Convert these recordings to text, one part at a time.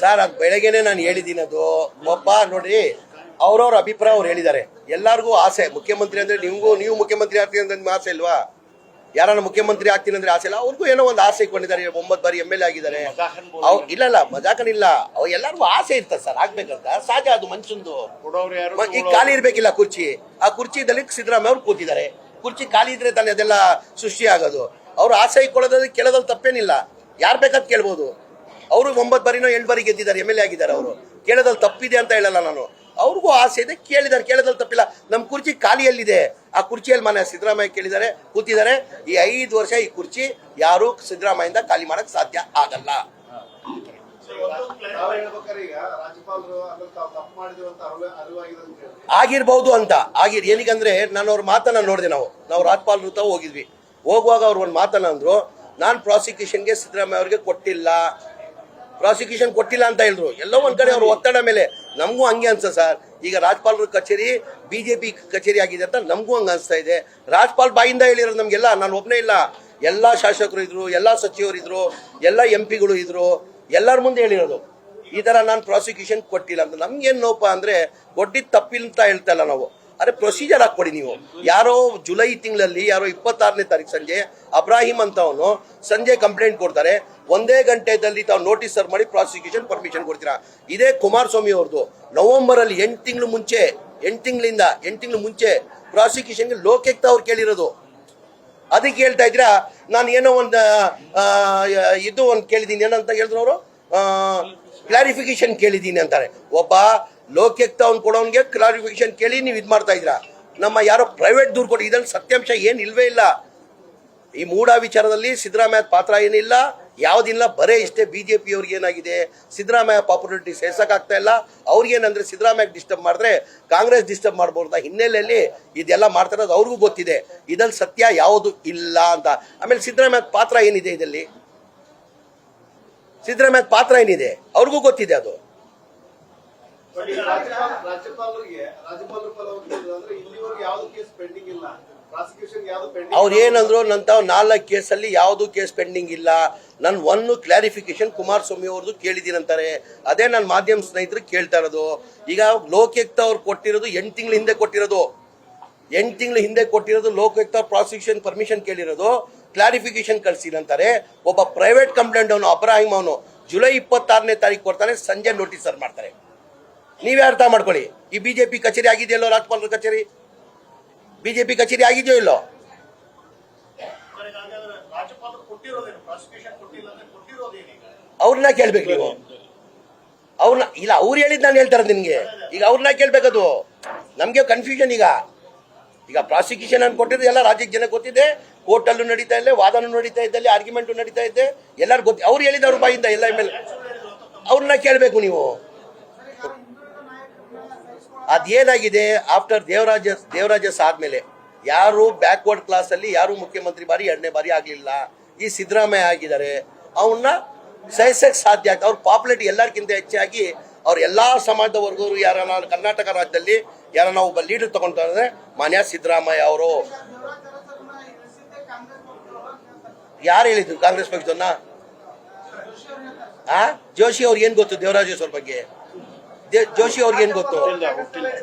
Sir ಅದು ಬೆಳಗ್ಗೆನೆ ನಾನು ಹೇಳಿದ್ದೀನಿ. ಅದು ಒಬ್ಬ ನೋಡ್ರಿ, ಅವ್ರವ್ರ ಅಭಿಪ್ರಾಯ ಅವ್ರು ಹೇಳಿದ್ದಾರೆ. ಎಲ್ಲರಿಗೂ ಆಸೆ ಮುಖ್ಯಮಂತ್ರಿ ಅಂದ್ರೆ, ನೀವು ಮುಖ್ಯಮಂತ್ರಿ ಆಗ್ತೀನಿ ಅಂದ್ರೆ ನಿಮ್ಗೆ ಆಸೆ ಇಲ್ವಾ? ಯಾರನ್ನ ಮುಖ್ಯಮಂತ್ರಿ ಆಗ್ತೀನಿ ಅಂದ್ರೆ ಆಸೆ ಇಲ್ಲ. ಅವ್ರಿಗೂ ಏನೋ ಒಂದು ಆಸೆ ಇಟ್ಕೊಂಡಿದ್ದಾರೆ. 9 ಬಾರಿ MLA ಆಗಿದ್ದಾರೆ. ಅವ್ರು ಇಲ್ಲ ಮಜಾಕನಿಲ್ಲ, ಅವ್ರು ಎಲ್ಲರಿಗೂ ಆಸೆ ಇರ್ತದೆ ಸರ್ ಆಗ್ಬೇಕಂತ, ಸಹಜ ಅದು ಮನುಷ್ಯಂದು. ಈಗ ಖಾಲಿ ಇರ್ಬೇಕಿಲ್ಲ ಕುರ್ಚಿ, ಆ ಕುರ್ಚಿದಲ್ಲಿ ಸಿದ್ದರಾಮಯ್ಯ ಅವ್ರು ಕೂತಿದ್ದಾರೆ. ಕುರ್ಚಿ ಖಾಲಿ ಇದ್ರೆ ತಾನೇ ಅದೆಲ್ಲ ಸೃಷ್ಟಿ ಆಗೋದು. ಅವ್ರು ಆಸೆ ಇಟ್ಕೊಳ್ಳೋದ್ರೆ ಕೇಳೋದ್ರಲ್ಲಿ ತಪ್ಪೇನಿಲ್ಲ, ಯಾರು ಬೇಕಾದ್ ಕೇಳ್ಬೋದು. ಅವರು 9 ಬಾರಿನೋ 8 ಬಾರಿ ಗೆದ್ದಿದ್ದಾರೆ, MLA ಆಗಿದ್ದಾರೆ. ಅವರು ಕೇಳೋದ್ರಲ್ಲಿ ತಪ್ಪಿದೆ ಅಂತ ಹೇಳಲ್ಲ ನಾನು. ಅವ್ರಿಗೂ ಆಸೆ ಇದೆ, ಕೇಳಿದ್ದಾರೆ, ಕೇಳೋದ್ರಲ್ಲಿ ತಪ್ಪಿಲ್ಲ. ನಮ್ಮ ಕುರ್ಚಿ ಖಾಲಿಯಲ್ಲಿದೆ, ಆ ಕುರ್ಚಿಯಲ್ಲಿ ಮನೆ ಸಿದ್ದರಾಮಯ್ಯ ಕೇಳಿದ್ದಾರೆ, ಕೂತಿದ್ದಾರೆ. ಈ 5 ವರ್ಷ ಈ ಕುರ್ಚಿ ಯಾರು ಸಿದ್ದರಾಮಯ್ಯಿಂದ ಖಾಲಿ ಮಾಡಕ್ ಸಾಧ್ಯ ಆಗಲ್ಲ. ಆಗಿರ್ಬಹುದು ಅಂತ ಏನಕ್ಕಂದ್ರೆ ನಾನು ಅವ್ರ ಮಾತನ್ನ ನೋಡಿದೆ. ನಾವು ರಾಜ್ಪಾಲ್ ತಾವು ಹೋಗಿದ್ವಿ. ಹೋಗುವಾಗ ಅವ್ರು ಒಂದು ಮಾತನ್ನ ಅಂದ್ರು, ನಾನು ಪ್ರಾಸಿಕ್ಯೂಷನ್ಗೆ ಸಿದ್ದರಾಮಯ್ಯ ಅವ್ರಿಗೆ ಪ್ರಾಸಿಕ್ಯೂಷನ್ ಕೊಟ್ಟಿಲ್ಲ ಅಂತ ಹೇಳಿದ್ರು. ಎಲ್ಲೋ ಒಂದ್ ಕಡೆ ಅವ್ರ ಒತ್ತಡ ಮೇಲೆ ನಮಗೂ ಹಂಗೆ ಅನ್ಸ ಸರ್. ಈಗ ರಾಜ್ಪಾಲರ ಕಚೇರಿ BJP ಕಚೇರಿ ಆಗಿದೆ ಅಂತ ನಮಗೂ ಹಂಗೆ ಅನಿಸ್ತಾ ಇದೆ. ರಾಜ್ಪಾಲ್ ಬಾಯಿಂದ ಹೇಳಿರೋದು ನಮಗೆಲ್ಲ, ನಾನು ಒಬ್ಬನೇ ಇಲ್ಲ, ಎಲ್ಲ ಶಾಸಕರು ಇದ್ರು, ಎಲ್ಲ ಸಚಿವರು ಇದ್ರು, ಎಲ್ಲ MP ಗಳು ಇದ್ರು, ಎಲ್ಲರ ಮುಂದೆ ಹೇಳಿರೋದು ಈ ಥರ ನಾನು ಪ್ರಾಸಿಕ್ಯೂಷನ್ ಕೊಟ್ಟಿಲ್ಲ ಅಂತ. ನಮ್ಗೇನು ನೋಪ ಅಂದರೆ ಕೊಟ್ಟಿದ್ದು ತಪ್ಪಿಲ್ಲ ಅಂತ ಹೇಳ್ತಾ ಇಲ್ಲ ನಾವು. ಅರೆ ಪ್ರೊಸೀಜರ್ ಹಾಕ್ಕೊಡಿ ನೀವು. ಯಾರೋ ಜುಲೈ ತಿಂಗಳಲ್ಲಿ ಯಾರೋ 26ನೇ ತಾರೀಕು ಸಂಜೆ ಅಬ್ರಾಹಿಂ ಅಂತವನು ಸಂಜೆ ಕಂಪ್ಲೇಂಟ್ ಕೊಡ್ತಾರೆ. 1 ಗಂಟೆದಲ್ಲಿ ತಾವು ನೋಟಿಸ್ ಸರ್ವ್ ಮಾಡಿ ಪ್ರಾಸಿಕ್ಯೂಷನ್ ಪರ್ಮಿಷನ್ ಕೊಡ್ತೀರಾ. ಇದೇ ಕುಮಾರಸ್ವಾಮಿ ಅವ್ರದ್ದು ನವೆಂಬರಲ್ಲಿ 8 ತಿಂಗಳು ಮುಂಚೆ ಪ್ರಾಸಿಕ್ಯೂಷನ್ಗೆ ಲೋಕಾಯುಕ್ತ ಅವ್ರು ಕೇಳಿರೋದು. ಅದಕ್ಕೆ ಹೇಳ್ತಾ ಇದ್ದೀರಾ ನಾನು ಏನೋ ಒಂದು ಕೇಳಿದ್ದೀನಿ ಏನಂತ ಹೇಳಿದ್ರು ಅವರು, ಕ್ಲಾರಿಫಿಕೇಶನ್ ಕೇಳಿದ್ದೀನಿ ಅಂತಾರೆ. ಒಬ್ಬ ಲೋಕಾಯುಕ್ತ ಅವ್ನು ಕೊಡೋನ್ಗೆ ಕ್ಲಾರಿಫಿಕೇಶನ್ ಕೇಳಿ ನೀವು ಇದು ಮಾಡ್ತಾ ಇದ್ದೀರಾ. ನಮ್ಮ ಯಾರೋ ಪ್ರೈವೇಟ್ ದೂರು ಕೊಡಿ, ಇದ್ರಲ್ಲಿ ಸತ್ಯಾಂಶ ಏನು ಇಲ್ವೇ ಇಲ್ಲ. ಈ ಮೂಢ ವಿಚಾರದಲ್ಲಿ ಸಿದ್ದರಾಮಯ್ಯ ಪಾತ್ರ ಏನಿಲ್ಲ, ಯಾವುದಿಲ್ಲ. ಬರೇ ಇಷ್ಟೇ BJP ಅವ್ರಿಗೆ ಏನಾಗಿದೆ, ಸಿದ್ದರಾಮಯ್ಯ ಪಾಪ್ಯುಲಾರಿಟಿ ಸೇರ್ಸಕ್ಕಾಗ್ತಾ ಇಲ್ಲ. ಅವ್ರಿಗೇನಂದ್ರೆ ಸಿದ್ದರಾಮಯ್ಯ ಡಿಸ್ಟರ್ಬ್ ಮಾಡಿದ್ರೆ ಕಾಂಗ್ರೆಸ್ ಡಿಸ್ಟರ್ಬ್ ಮಾಡ್ಬೋದು ಹಿನ್ನೆಲೆಯಲ್ಲಿ ಇದೆಲ್ಲ ಮಾಡ್ತಾ ಇರೋದು ಅವ್ರಿಗೂ ಗೊತ್ತಿದೆ. ಇದ್ರಲ್ಲಿ ಸತ್ಯ ಯಾವುದು ಇಲ್ಲ ಅಂತ. ಆಮೇಲೆ ಸಿದ್ದರಾಮಯ್ಯ ಪಾತ್ರ ಏನಿದೆ, ಇದರಲ್ಲಿ ಸಿದ್ದರಾಮಯ್ಯ ಪಾತ್ರ ಏನಿದೆ ಅವ್ರಿಗೂ ಗೊತ್ತಿದೆ. ಅದು ಅವ್ರು ಏನಂದ್ರು, ನಂತಾವ್ 4 ಕೇಸಲ್ಲಿ ಯಾವುದು ಕೇಸ್ ಪೆಂಡಿಂಗ್ ಇಲ್ಲ, ನಾನು 1 ಕ್ಲಾರಿಫಿಕೇಶನ್ ಕುಮಾರಸ್ವಾಮಿ ಅವ್ರದ್ದು ಕೇಳಿದ್ದೀನಿ ಅಂತಾರೆ. ಅದೇ ನನ್ನ ಮಾಧ್ಯಮ ಸ್ನೇಹಿತರು ಕೇಳ್ತಾ ಇರೋದು. ಈಗ ಲೋಕಾಯುಕ್ತ ಅವ್ರು ಕೊಟ್ಟಿರೋದು 8 ತಿಂಗಳ ಹಿಂದೆ ಕೊಟ್ಟಿರೋದು. ಲೋಕಾಯುಕ್ತ ಪ್ರಾಸಿಕ್ಯೂಷನ್ ಪರ್ಮಿಷನ್ ಕೇಳಿರೋದು, ಕ್ಲಾರಿಫಿಕೇಶನ್ ಕಳಿಸಿಲ್ಲ ಅಂತಾರೆ. ಒಬ್ಬ ಪ್ರೈವೇಟ್ ಕಂಪ್ಲೇಂಟ್ ಅವನು ಅಬ್ರಾಹಿಂ ಅವನು ಜುಲೈ 26ನೇ ತಾರೀಕು ಕೊಡ್ತಾನೆ, ಸಂಜೆ ನೋಟಿಸ್ ಸರ್ವ್ ಮಾಡ್ತಾರೆ. ನೀವೇ ಅರ್ಥ ಮಾಡ್ಕೊಳ್ಳಿ. ಈ BJP ಕಚೇರಿ ಆಗಿದೆಯಲ್ಲೋ, ರಾಜ್ಪಾಲರ ಕಚೇರಿ BJP ಕಚೇರಿ ಆಗಿದೆಯೋ ಇಲ್ಲೋ? ಅವ್ರನ್ನ ಕೇಳ್ಬೇಕು ನೀವು. ಅವ್ರನ್ನ ಇಲ್ಲ, ಅವ್ರು ಹೇಳಿದ್ ನಾನು ಹೇಳ್ತಾರೆ ನಿನ್ಗೆ. ಈಗ ಅವ್ರನ್ನ ಕೇಳ್ಬೇಕದು. ನಮ್ಗೆ ಕನ್ಫ್ಯೂಷನ್. ಈಗ ಪ್ರಾಸಿಕ್ಯೂಷನ್ ಅನ್ನು ಕೊಟ್ಟಿದ್ದು ಎಲ್ಲ ರಾಜ್ಯಕ್ಕೆ ಜನ ಗೊತ್ತಿದೆ. ಕೋರ್ಟಲ್ಲೂ ನಡೀತಾ ಇದೆ, ವಾದನೂ ನಡೀತಾ ಇದ್ದಲ್ಲಿ, ಆರ್ಗ್ಯುಮೆಂಟು ನಡೀತಾ ಇದೆ, ಎಲ್ಲರೂ ಗೊತ್ತಿ. ಅವ್ರು ಹೇಳಿದವ್ರ ಬಾಯಿಂದ ಎಲ್ಲ MLA ಅವ್ರನ್ನ ಕೇಳಬೇಕು ನೀವು. ಅದೇನಾಗಿದೆ, ಆಫ್ಟರ್ ದೇವರಾಜಸ್ ಆದ್ಮೇಲೆ ಯಾರು ಬ್ಯಾಕ್ವರ್ಡ್ ಕ್ಲಾಸ್ ಅಲ್ಲಿ ಯಾರು ಮುಖ್ಯಮಂತ್ರಿ ಬಾರಿ 2ನೇ ಬಾರಿ ಆಗ್ಲಿಲ್ಲ. ಈ ಸಿದ್ದರಾಮಯ್ಯ ಆಗಿದ್ದಾರೆ. ಅವನ್ನ ಸಹಿಸಕ್ಕೆ ಸಾಧ್ಯ ಆಗ್ತದೆ. ಅವ್ರ ಪಾಪ್ಯುಲೇಟಿ ಎಲ್ಲರಿಗಿಂತ ಹೆಚ್ಚಾಗಿ ಅವ್ರ ಎಲ್ಲಾ ಸಮಾಜದ ವರ್ಗವರು ಯಾರನ್ನ ಕರ್ನಾಟಕ ರಾಜ್ಯದಲ್ಲಿ ಯಾರನ್ನ ಒಬ್ಬ ಲೀಡರ್ ತಗೊಂತಾರೆ, ಮಾನ್ಯ ಸಿದ್ದರಾಮಯ್ಯ ಅವರು. ಯಾರು ಹೇಳಿದ್ರು ಕಾಂಗ್ರೆಸ್ ಪಕ್ಷದನ್ನ? ಜೋಶಿ ಅವ್ರಿಗೆ ಏನ್ ಗೊತ್ತು ದೇವರಾಜಸ್ ಅವ್ರ ಬಗ್ಗೆ? ಜೋಶಿ ಅವ್ರಿಗೆ ಏನ್ ಗೊತ್ತು?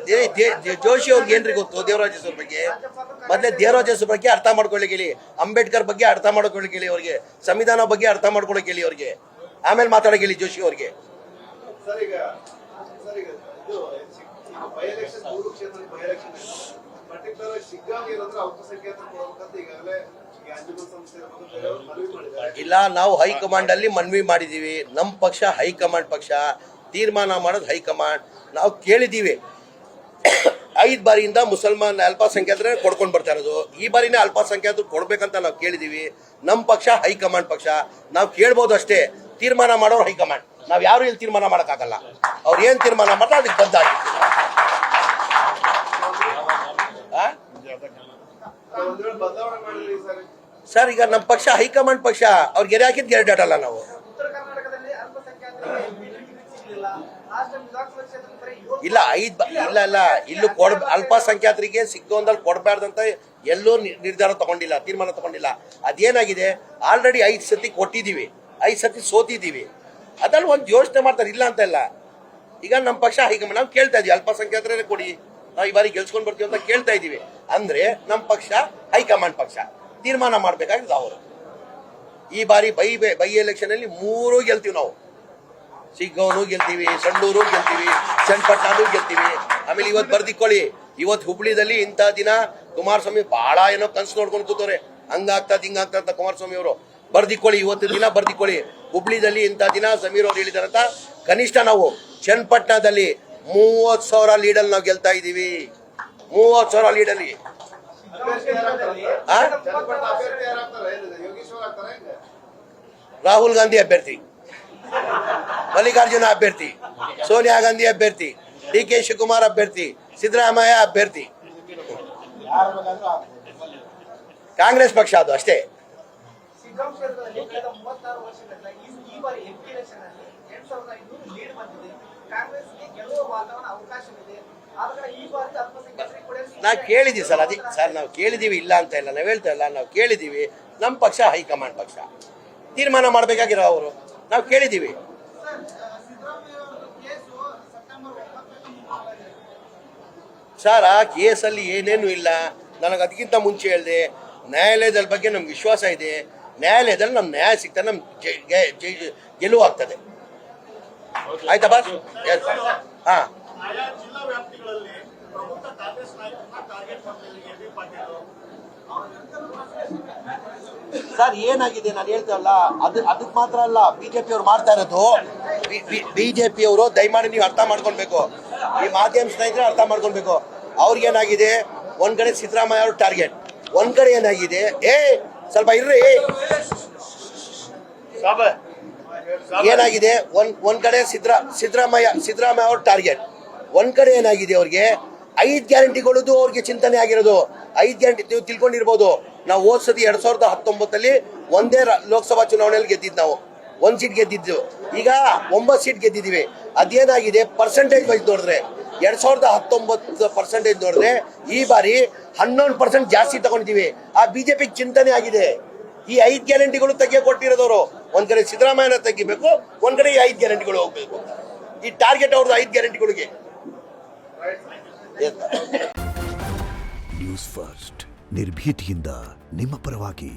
ಜೋಶಿ ಅವ್ರಿಗೆ ಏನ್ರಿ ಗೊತ್ತು ದೇವರಾಜಸ್ ಅವ್ರ ಬಗ್ಗೆ? ಮೊದಲೇ ದೇವರಾಜಸ್ ಬಗ್ಗೆ ಅರ್ಥ ಮಾಡ್ಕೊಳ್ಳಿಕ್ಕೆ ಹೇಳಿ, ಅಂಬೇಡ್ಕರ್ ಬಗ್ಗೆ ಅರ್ಥ ಮಾಡ್ಕೊಳ್ಳಿಕ್ಕೆ ಹೇಳಿ ಅವ್ರಿಗೆ, ಸಂವಿಧಾನ ಬಗ್ಗೆ ಅರ್ಥ ಮಾಡ್ಕೊಳ್ಳಿಕ್ಕೆ ಹೇಳಿ ಅವ್ರಿಗೆ, ಆಮೇಲೆ ಮಾತಾಡಕ್ಕೆ ಹೇಳಿ ಜೋಶಿ ಅವ್ರಿಗೆ. ಇಲ್ಲ, ನಾವು ಹೈಕಮಾಂಡ್ ಅಲ್ಲಿ ಮನವಿ ಮಾಡಿದೀವಿ. ನಮ್ಮ ಪಕ್ಷ ಹೈಕಮಾಂಡ್ ಪಕ್ಷ, ತೀರ್ಮಾನ ಮಾಡೋದು ಹೈಕಮಾಂಡ್. ನಾವು ಕೇಳಿದ್ದೀವಿ 5 ಬಾರಿಯಿಂದ ಮುಸಲ್ಮಾನ್ ಅಲ್ಪಸಂಖ್ಯಾತರೇ ಕೊಡ್ಕೊಂಡು ಬರ್ತಾ ಇರೋದು. ಈ ಬಾರಿನೇ ಅಲ್ಪಸಂಖ್ಯಾತರು ಕೊಡ್ಬೇಕಂತ ನಾವು ಕೇಳಿದೀವಿ. ನಮ್ಮ ಪಕ್ಷ ಹೈಕಮಾಂಡ್ ಪಕ್ಷ, ನಾವು ಕೇಳ್ಬೋದು ಅಷ್ಟೇ. ತೀರ್ಮಾನ ಮಾಡೋರು ಹೈಕಮಾಂಡ್. ನಾವ್ ಯಾರು ಇಲ್ಲಿ ತೀರ್ಮಾನ ಮಾಡೋಕ್ಕಾಗಲ್ಲ. ಅವ್ರು ಏನ್ ತೀರ್ಮಾನ ಮಾಡ್ತಾರೆ ಅದಕ್ಕೆ ಬದ್ಧಾಗಿ. ಸರ್, ಈಗ ನಮ್ಮ ಪಕ್ಷ ಹೈಕಮಾಂಡ್ ಪಕ್ಷ, ಅವ್ರಿಗೆ ಗೆರೆ ಹಾಕಿದ್ ಗೆರೆ ದಾಟಲ್ಲ ನಾವು. ಇಲ್ಲ ಇಲ್ಲೂ ಅಲ್ಪಸಂಖ್ಯಾತರಿಗೆ ಸಿಕ್ಕುವಂದಲ್ಲಿ ಕೊಡಬಾರ್ದಂತ ಎಲ್ಲೂ ನಿರ್ಧಾರ ತಗೊಂಡಿಲ್ಲ, ತೀರ್ಮಾನ ತಗೊಂಡಿಲ್ಲ. ಅದೇನಾಗಿದೆ, ಆಲ್ರೆಡಿ 5 ಸತಿ ಕೊಟ್ಟಿದ್ದೀವಿ, 5 ಸತಿ ಸೋತಿದ್ದೀವಿ. ಅದ್ರಲ್ಲಿ ಒಂದು ಯೋಚನೆ ಮಾಡ್ತಾರೆ, ಇಲ್ಲ ಅಂತ ಇಲ್ಲ. ಈಗ ನಮ್ಮ ಪಕ್ಷ ಹೈಕಮಾಂಡ್ ನಾವು ಕೇಳ್ತಾ ಇದೀವಿ, ಅಲ್ಪಸಂಖ್ಯಾತರೇ ಕೊಡಿ, ನಾವು ಈ ಬಾರಿ ಗೆಲ್ಸ್ಕೊಂಡು ಬರ್ತೀವಿ ಅಂತ ಕೇಳ್ತಾ ಇದೀವಿ. ಅಂದ್ರೆ ನಮ್ಮ ಪಕ್ಷ ಹೈಕಮಾಂಡ್ ಪಕ್ಷ ತೀರ್ಮಾನ ಮಾಡ್ಬೇಕಾಗಿದೆ ಅವರು. ಈ ಬಾರಿ ಬೈ ಎಲೆಕ್ಷನ್ ಅಲ್ಲಿ 3 ಗೆಲ್ತೀವಿ ನಾವು. ಸಿಗ್ಗಾಂವ್ ಗೆಲ್ತೀವಿ, ಸಂಡೂರು ಗೆಲ್ತೀವಿ, ಚನ್ನಪಟ್ಟಣ ಗೆಲ್ತೀವಿ. ಆಮೇಲೆ ಇವತ್ತು ಬರ್ದಿಕೊಳ್ಳಿ, ಇವತ್ತು ಹುಬ್ಳಿದಲ್ಲಿ ಇಂಥ ದಿನ ಕುಮಾರಸ್ವಾಮಿ ಬಹಳ ಏನೋ ಕನ್ಸು ನೋಡ್ಕೊಂಡು ಕೂತವ್ರೆ, ಹಂಗಾಗ್ತದ ಹಿಂಗಾಗ್ತದ ಅಂತ ಕುಮಾರಸ್ವಾಮಿ ಅವರು. ಬರ್ದಿಕೊಳ್ಳಿ, ಇವತ್ತು ದಿನ ಬರ್ದಿಕೊಳ್ಳಿ, ಹುಬ್ಳಿದಲ್ಲಿ ಇಂಥ ದಿನ ಸಮೀರ್ ಅವ್ರು ಹೇಳಿದಾರಂತ. ಕನಿಷ್ಠ ನಾವು ಚನ್ನಪಟ್ಟಣದಲ್ಲಿ 30,000 ಲೀಡಲ್ಲಿ ನಾವು ಗೆಲ್ತಾ ಇದೀವಿ. 30,000 ಲೀಡಲ್ಲಿ. ರಾಹುಲ್ ಗಾಂಧಿ ಅಭ್ಯರ್ಥಿ, ಮಲ್ಲಿಕಾರ್ಜುನ ಅಭ್ಯರ್ಥಿ, ಸೋನಿಯಾ ಗಾಂಧಿ ಅಭ್ಯರ್ಥಿ, ಡಿ.ಕೆ. ಶಿವಕುಮಾರ್ ಅಭ್ಯರ್ಥಿ, ಸಿದ್ದರಾಮಯ್ಯ ಅಭ್ಯರ್ಥಿ. ಕಾಂಗ್ರೆಸ್ ಪಕ್ಷ ಅದು ಅಷ್ಟೇ. ನಾವು ಕೇಳಿದೀವಿ ಸರ್, ಅದಕ್ಕೆ ಸರ್ ನಾವು ಕೇಳಿದೀವಿ, ಇಲ್ಲ ಅಂತ ಇಲ್ಲ, ನಾವು ಹೇಳ್ತಾ ಇಲ್ಲ, ನಾವು ಕೇಳಿದೀವಿ. ನಮ್ಮ ಪಕ್ಷ ಹೈಕಮಾಂಡ್ ಪಕ್ಷ ತೀರ್ಮಾನ ಮಾಡಬೇಕಾಗಿರೋ ಅವರು, ನಾವು ಕೇಳಿದೀವಿ. ಸರ್ ಆ ಕೇಸಲ್ಲಿ ಏನೇನು ಇಲ್ಲ. ನನಗೆ ಅದಕ್ಕಿಂತ ಮುಂಚೆ ಹೇಳಿದೆ, ನ್ಯಾಯಾಲಯದ ಬಗ್ಗೆ ನಮ್ಗೆ ವಿಶ್ವಾಸ ಇದೆ. ನ್ಯಾಯಾಲಯದಲ್ಲಿ ನಮ್ಮ ನ್ಯಾಯ ಸಿಗ್ತಾ ನಮ್ಗೆ ಗೆಲುವು ಆಗ್ತದೆ. ಆಯ್ತಾ ಬಾಸ್? ಹಾ ಸರ್ ಏನಾಗಿದೆ ನಾನು ಹೇಳ್ತೇವಲ್ಲ, ಅದಕ್ಕೆ ಮಾತ್ರ ಅಲ್ಲ, ಬಿಜೆಪಿ ಅವ್ರು ಮಾಡ್ತಾ ಇರೋದು. ಬಿಜೆಪಿ ಅವರು ದಯಮಾಡಿ ನೀವು ಅರ್ಥ ಮಾಡ್ಕೊಳ್ಬೇಕು, ಈ ಮಾಧ್ಯಮ ಸ್ನೇಹಿತರೆ ಅರ್ಥ ಮಾಡ್ಕೊಳ್ಬೇಕು. ಅವ್ರಿಗೇನಾಗಿದೆ, ಒಂದ್ ಕಡೆ ಸಿದ್ದರಾಮಯ್ಯ ಅವ್ರ ಟಾರ್ಗೆಟ್, ಒಂದ್ ಕಡೆ ಏನಾಗಿದೆ, ಸ್ವಲ್ಪ ಇರ್ರಿ, ಏನಾಗಿದೆ, ಒಂದ್ ಕಡೆ ಸಿದ್ದರಾಮಯ್ಯ ಅವ್ರ ಟಾರ್ಗೆಟ್, ಒಂದ್ ಕಡೆ ಏನಾಗಿದೆ, ಅವ್ರಿಗೆ 5 ಗ್ಯಾರಂಟಿಗಳದ್ದು ಅವ್ರಿಗೆ ಚಿಂತನೆ ಆಗಿರೋದು. 5 ಗ್ಯಾರಂಟಿ ನೀವು ತಿಳ್ಕೊಂಡಿರ್ಬೋದು. ನಾವು ಹೋದ ಸತಿ 2019 ಒಂದೇ ಲೋಕಸಭಾ ಚುನಾವಣೆಯಲ್ಲಿ ಗೆದ್ದಿದ್ದು, ನಾವು 1 ಸೀಟ್ ಗೆದ್ದಿದ್ದು. ಈಗ 9 ಸೀಟ್ ಗೆದ್ದಿದ್ದೀವಿ. ಅದೇನಾಗಿದೆ, ಪರ್ಸೆಂಟೇಜ್ ವೈಸ್ ನೋಡಿದ್ರೆ 2019% ನೋಡಿದ್ರೆ ಈ ಬಾರಿ 11% ಜಾಸ್ತಿ ತಗೊಂಡಿದ್ದೀವಿ. ಆ ಬಿಜೆಪಿ ಚಿಂತನೆ ಆಗಿದೆ. ಈ 5 ಗ್ಯಾರಂಟಿಗಳು ತೆಗಿಯ ಕೊಟ್ಟಿರೋದವರು. ಒಂದ್ ಕಡೆ ಸಿದ್ದರಾಮಯ್ಯನ ತೆಗಿಬೇಕು, ಒಂದ್ ಕಡೆ ಈ 5 ಗ್ಯಾರಂಟಿಗಳು ಹೋಗ್ಬೇಕು. ಈ ಟಾರ್ಗೆಟ್ ಅವ್ರದ್ದು 5 ಗ್ಯಾರಂಟಿಗಳಿಗೆ. ನ್ಯೂಸ್ ಫಸ್ಟ್, ನಿರ್ಭೀತಿಯಿಂದ ನಿಮ್ಮ ಪರವಾಗಿ.